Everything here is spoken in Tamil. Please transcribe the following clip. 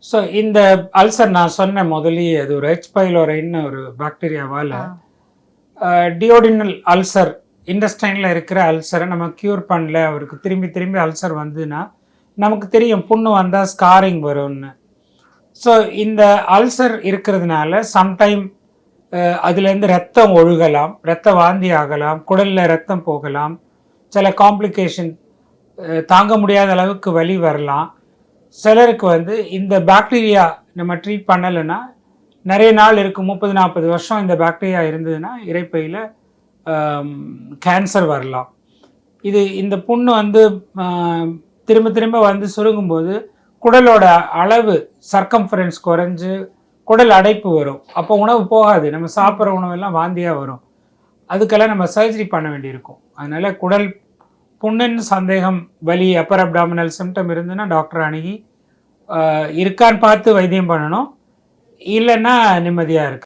ஸோ இந்த அல்சர் நான் சொன்ன முதலியே அது ஒரு ஹெச் பைலோரைன்னு ஒரு பாக்டீரியாவால் டியோடினல் அல்சர் இண்டஸ்டைனில் இருக்கிற அல்சரை நம்ம க்யூர் பண்ணல, அவருக்கு திரும்பி திரும்பி அல்சர் வந்ததுன்னா நமக்கு தெரியும் புண்ணு வந்தால் ஸ்காரிங் வரும்னு. ஸோ இந்த அல்சர் இருக்கிறதுனால சம்டைம் அதுலேருந்து ரத்தம் ஒழுகலாம், ரத்த வாந்தி ஆகலாம், குடலில் ரத்தம் போகலாம், சில காம்ப்ளிகேஷன் தாங்க முடியாத அளவுக்கு வலி வரலாம். சிலருக்கு வந்து இந்த பாக்டீரியா நம்ம ட்ரீட் பண்ணலைன்னா நிறைய நாள் இருக்கும், 30-40 வருஷம் இந்த பாக்டீரியா இருந்ததுன்னா இரைப்பையில் கேன்சர் வரலாம். இந்த புண்ணு வந்து திரும்ப திரும்ப வந்து சுருங்கும்போது குடலோட அளவு சர்க்கம்ஃபரன்ஸ் குறைஞ்சு குடல் அடைப்பு வரும். அப்போ உணவு போகாது, நம்ம சாப்பிட்ற உணவெல்லாம் வாந்தியாக வரும். அதுக்கெல்லாம் நம்ம சர்ஜரி பண்ண வேண்டியிருக்கும். அதனால் குடல் புண்ணுன்னு சந்தேகம், வலி, அப்பர் அப்டாமினல் சிம்டம் இருந்துன்னா டாக்டர் அணுகி இருக்கான்னு பார்த்து வைத்தியம் பண்ணணும். இல்லைன்னா நிம்மதியாக இருக்கு.